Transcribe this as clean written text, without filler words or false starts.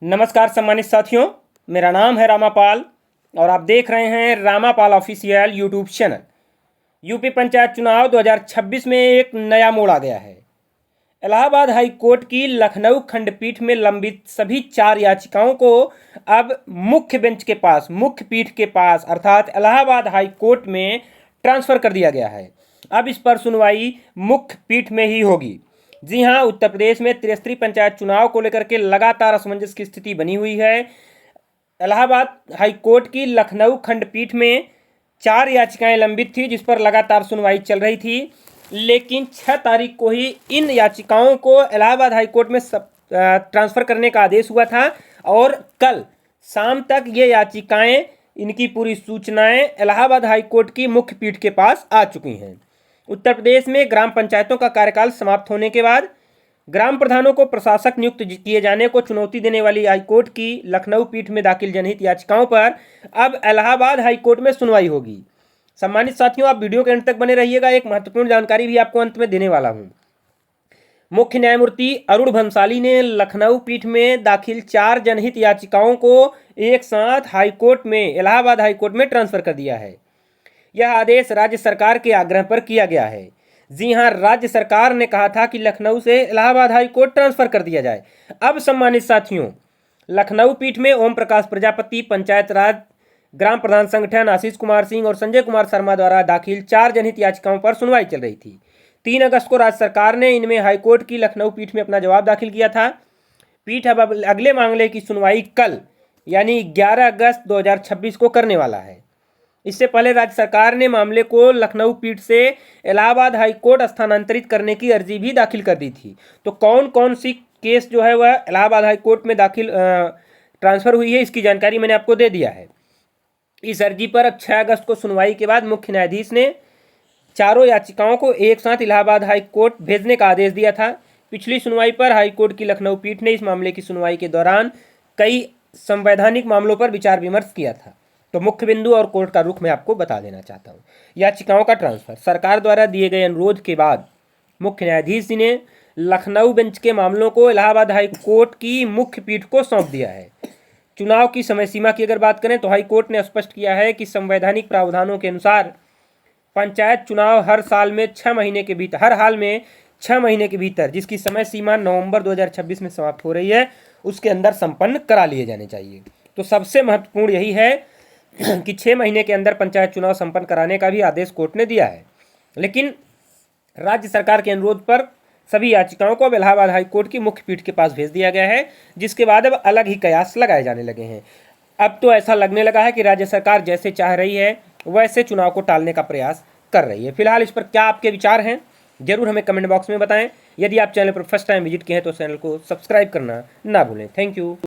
नमस्कार सम्मानित साथियों, मेरा नाम है रामापाल और आप देख रहे हैं Ramapal official YouTube channel. UP panchayat चुनाव 2026 में एक नया मोड़ आ गया है। इलाहाबाद हाई कोर्ट की लखनऊ खंडपीठ में लंबित सभी 4 याचिकाओं को अब मुख्य पीठ के पास अर्थात इलाहाबाद हाई कोर्ट में ट्रांसफर कर दिया गया है। अब इस पर सुनवाई मुख्य पीठ में ही होगी। जी हां, उत्तर प्रदेश में त्रिस्तरीय पंचायत चुनाव को लेकर के लगातार असमंजस की स्थिति बनी हुई है। इलाहाबाद हाई कोर्ट की लखनऊ खंडपीठ में 4 याचिकाएं लंबित थी जिस पर लगातार सुनवाई चल रही थी, लेकिन 6 तारीख को ही इन याचिकाओं को इलाहाबाद हाई कोर्ट में ट्रांसफर करने का आदेश हुआ था और कल शाम तक ये याचिकाएं, इनकी पूरी सूचनाएं इलाहाबाद हाई कोर्ट की मुख्य पीठ के पास आ चुकी हैं। उत्तर प्रदेश में ग्राम पंचायतों का कार्यकाल समाप्त होने के बाद ग्राम प्रधानों को प्रशासक नियुक्त किए जाने को चुनौती देने वाली हाईकोर्ट की लखनऊ पीठ में दाखिल जनहित याचिकाओं पर अब इलाहाबाद हाईकोर्ट में सुनवाई होगी। सम्मानित साथियों, आप वीडियो के अंत तक बने रहिएगा। एक महत्वपूर्ण जानकारी भी आपको अंत में देने वाला हूं। मुख्य न्यायमूर्ति अरुण भंसाली ने लखनऊ पीठ में दाखिल 4 जनहित याचिकाओं को एक साथ हाईकोर्ट में इलाहाबाद हाईकोर्ट में ट्रांसफर कर दिया है। यह आदेश राज्य सरकार के आग्रह पर किया गया है। जी हां, राज्य सरकार ने कहा था कि लखनऊ से इलाहाबाद हाई कोर्ट ट्रांसफर कर दिया जाए। अब सम्मानित साथियों, लखनऊ पीठ में ओम प्रकाश प्रजापति, पंचायत राज ग्राम प्रधान संगठन आशीष कुमार सिंह और संजय कुमार शर्मा द्वारा दाखिल 4 जनहित याचिकाओं पर सुनवाई चल रही थी। 3 अगस्त को राज्य सरकार ने इनमें हाईकोर्ट की लखनऊ पीठ में अपना जवाब दाखिल किया था। पीठ अब अगले मामले की सुनवाई कल यानी 11 अगस्त 2026 को करने वाला है। इससे पहले राज्य सरकार ने मामले को लखनऊ पीठ से इलाहाबाद हाई कोर्ट स्थानांतरित करने की अर्जी भी दाखिल कर दी थी। तो कौन कौन सी केस जो है वह इलाहाबाद हाई कोर्ट में दाखिल ट्रांसफर हुई है, इसकी जानकारी मैंने आपको दे दिया है। इस अर्जी पर अब 6 अगस्त को सुनवाई के बाद मुख्य न्यायाधीश ने चारों याचिकाओं को एक साथ इलाहाबाद हाई कोर्ट भेजने का आदेश दिया था। पिछली सुनवाई पर हाई कोर्ट की लखनऊ पीठ ने इस मामले की सुनवाई के दौरान कई संवैधानिक मामलों पर विचार विमर्श किया था। तो मुख्य बिंदु और कोर्ट का रुख मैं आपको बता देना चाहता हूँ। याचिकाओं का ट्रांसफर सरकार द्वारा दिए गए अनुरोध के बाद मुख्य न्यायाधीश ने लखनऊ बेंच के मामलों को इलाहाबाद हाई कोर्ट की मुख्य पीठ को सौंप दिया है। चुनाव की समय सीमा की अगर बात करें तो हाई कोर्ट ने स्पष्ट किया है कि संवैधानिक प्रावधानों के अनुसार पंचायत चुनाव हर हाल में 6 महीने के भीतर जिसकी समय सीमा नवंबर 2026 में समाप्त हो रही है, उसके अंदर संपन्न करा लिए जाने चाहिए। तो सबसे महत्वपूर्ण यही है कि 6 महीने के अंदर पंचायत चुनाव संपन्न कराने का भी आदेश कोर्ट ने दिया है। लेकिन राज्य सरकार के अनुरोध पर सभी याचिकाओं को अब इलाहाबाद हाई कोर्ट की मुख्य पीठ के पास भेज दिया गया है, जिसके बाद अब अलग ही कयास लगाए जाने लगे हैं। अब तो ऐसा लगने लगा है कि राज्य सरकार जैसे चाह रही है वैसे चुनाव को टालने का प्रयास कर रही है। फिलहाल इस पर क्या आपके विचार हैं, जरूर हमें कमेंट बॉक्स में बताएं। यदि आप चैनल पर फर्स्ट टाइम विजिट किए हैं तो चैनल को सब्सक्राइब करना ना भूलें। Thank you.